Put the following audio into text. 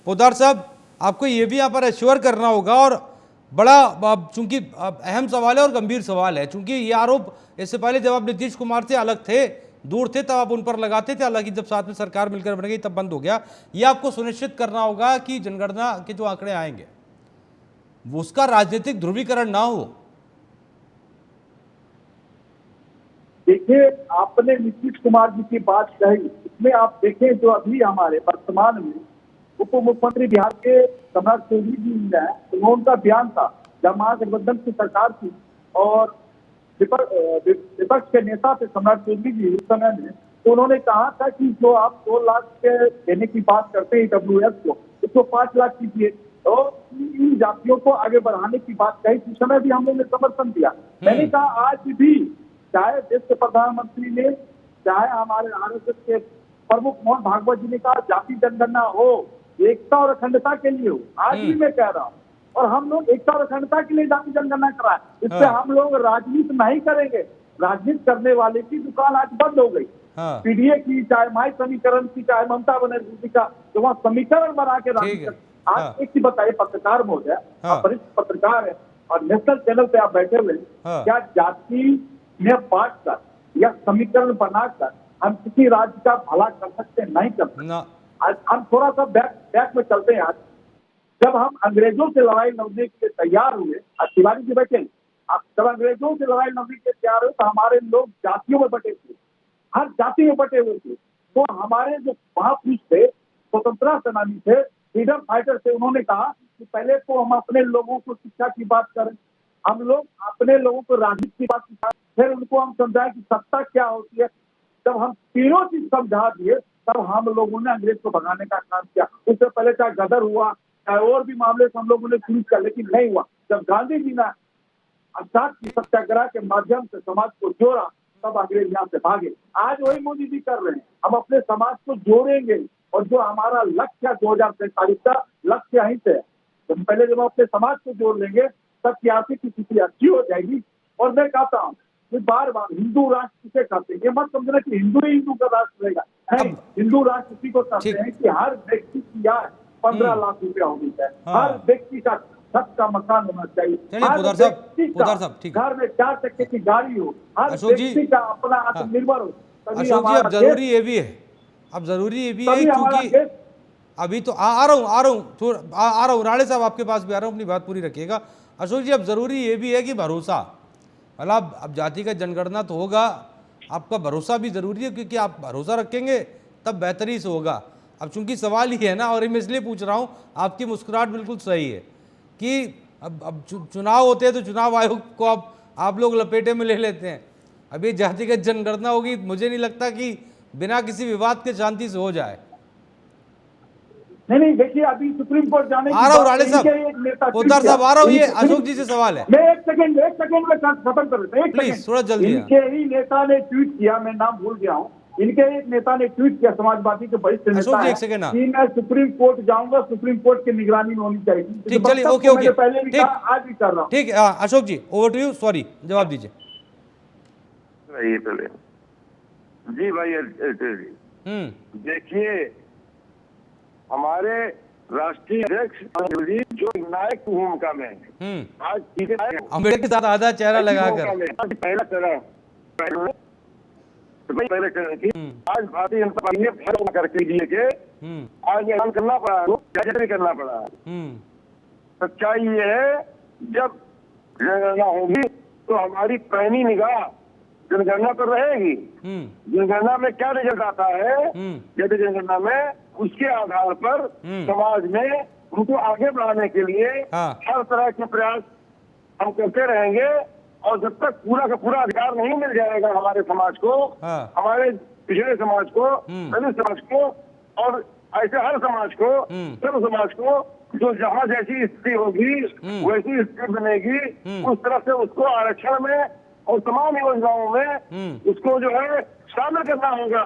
पोद्दार साहब, आपको ये भी यहाँ पर एश्योर करना होगा, और बड़ा चूंकि अहम सवाल है और गंभीर सवाल है, चूंकि ये आरोप इससे पहले जब आप नीतीश कुमार से अलग थे, दूर थे, तब आप उन पर लगाते थे, हालांकि जब साथ में सरकार मिलकर बन गई तब बंद हो गया। ये आपको सुनिश्चित करना होगा कि जनगणना के जो आंकड़े आएंगे वो उसका राजनीतिक ध्रुवीकरण ना हो। देखिए, आपने नीतीश कुमार जी की बात कही, इसमें आप देखें जो अभी हमारे वर्तमान में उप मुख्यमंत्री बिहार के सम्राट चौधरी जी हैं, उनका बयान था जब महागठबंधन की सरकार थी और विपक्ष के नेता थे सम्राट चौधरी जी उस समय में, तो उन्होंने कहा था कि जो आप 2 लाख के देने की बात करते हैं EWS को, उसको 5 लाख कीजिए, तो इन जातियों को आगे बढ़ाने की बात कही। उस समय भी हम लोगों ने समर्थन दिया। मैंने कहा आज भी चाहे देश के प्रधानमंत्री ने, चाहे हमारे RSS के प्रमुख मोहन भागवत जी ने कहा जाति जनगणना हो, एकता और अखंडता के लिए हो। आज भी मैं कह रहा हूँ, और हम लोग एकता और अखंडता के लिए जाति जनगणना कराए। इससे हम लोग राजनीति नहीं करेंगे। राजनीति करने वाले की दुकान आज बंद हो गई। पीडीए की, चाहे माई समीकरण की, चाहे ममता बनर्जी का, तो वहाँ समीकरण बना के राजनीति। आज एक चीज बताइए पत्रकार महोदय, आप वरिष्ठ पत्रकार है और नेशनल चैनल पे आप बैठे हुए, क्या जाति में बांट कर या समीकरण बनाकर हम किसी राज्य का भला कर सकते? नहीं कर सकते। आज हम थोड़ा सा बैक में चलते हैं। आज जब हम अंग्रेजों से लड़ाई लड़ने के लिए तैयार हुए, तिवारी जी बैठे, जब अंग्रेजों से लड़ाई लड़ने के लिए तैयार हुए तो हमारे लोग जातियों में बटे थे, हर जाति में बटे हुए थे। तो हमारे जो महापुरुष थे, स्वतंत्रता सेनानी थे, फ्रीडम फाइटर थे, उन्होंने कहा कि पहले तो हम अपने लोगों को शिक्षा की बात करें, हम लोग अपने लोगों को राजनीति की बात सिखाएं, फिर उनको हम समझाएं कि सत्ता क्या होती है। जब हम तीनों चीज समझा दिए तब हम लोगों ने अंग्रेज को भगाने का काम किया। उससे पहले चाहे गदर हुआ, चाहे और भी मामले से हम लोगों ने शुरू किया, लेकिन नहीं हुआ। जब गांधी जी ने अर्थात सत्याग्रह के माध्यम से समाज को जोड़ा, तब अंग्रेज यहाँ से भागे। आज वही मोदी जी कर रहे हैं। हम अपने समाज को जोड़ेंगे, और जो हमारा लक्ष्य है 2047 का लक्ष्य यहीं से है। तो पहले जब हम अपने समाज को जोड़ लेंगे तब की आर्थिक स्थिति अच्छी हो जाएगी। और मैं कहता हूँ बार बार हिंदू राष्ट्र किसे कहते हैं, ये मत समझना कि हिंदू ही हिंदू का राष्ट्र रहेगा। नहीं, हिंदू राष्ट्र इसी को कहते हैं कि हर व्यक्ति की आय 15 लाख रुपया होनी चाहिए, हर व्यक्ति का छत का मकान होना चाहिए, घर में 4 चक्के की गाड़ी हो, हर व्यक्ति का अपना आत्मनिर्भर हो। अशोक जी, अब जरूरी ये भी है, क्योंकि अभी तो आ रहा हूँ राणे साहब, आपके पास भी आ रहा हूँ, अपनी बात पूरी रखिएगा। अशोक जी, अब जरूरी ये भी है कि भरोसा, मतलब अब जातिगत जनगणना तो होगा, आपका भरोसा भी जरूरी है, क्योंकि आप भरोसा रखेंगे तब बेहतरी से होगा। अब चूंकि सवाल ही है ना, और मैं इसलिए पूछ रहा हूँ, आपकी मुस्कुराहट बिल्कुल सही है कि अब चुनाव होते हैं तो चुनाव आयोग को आप लोग लपेटे में ले लेते हैं। अभी जातिगत जनगणना होगी, मुझे नहीं लगता कि बिना किसी विवाद के शांति से हो जाए। नहीं, देखिए अभी सुप्रीम कोर्ट जाने की आ रहा हूँ राणे साहब, पोद्दार साहब आ रहा हूँ, ये अशोक जी से सवाल है। मैं एक सेकंड में खत्म कर देता हूँ, प्लीज थोड़ा जल्दी। इनके ही नेता ने ट्वीट किया, मैं नाम भूल गया हूँ, इनके एक नेता ने ट्वीट किया, समाजवादी के वरिष्ठ नेता है, कि मैं सुप्रीम कोर्ट जाऊंगा, सुप्रीम कोर्ट की निगरानी में होनी चाहिए। ठीक, चलिए, ओके, पहले भी कहा, आज भी कर रहा हूँ। ठीक, अशोक जी ओवर टू यू, सॉरी, जवाब दीजिए। जी भाई, देखिए हमारे राष्ट्रीय अध्यक्ष जो नायक की भूमिका में आज अम्बेडकर के साथ आधा चेहरा लगाकर पहला चरण की आज भारतीय जनता पार्टी ने फैसला करके दिए के आज ऐलान करना पड़ा, करना पड़ा। सच्चाई ये है, जब जनगणना होगी तो हमारी पैनी निगाह जनगणना पर रहेगी। जनगणना में क्या रिजल्ट आता है, यदि जनगणना में उसके आधार पर समाज में उनको आगे बढ़ाने के लिए हर तरह के प्रयास हम करते रहेंगे। और जब तक पूरा का पूरा अधिकार नहीं मिल जाएगा हमारे समाज को, हमारे पिछड़े समाज को, दलित समाज को, और ऐसे हर समाज को, सब समाज को, जो जहाँ जैसी स्थिति होगी वैसी स्थिति बनेगी, उस तरह से उसको आरक्षण में और तमाम योजनाओं में उसको जो है शामिल करना होगा।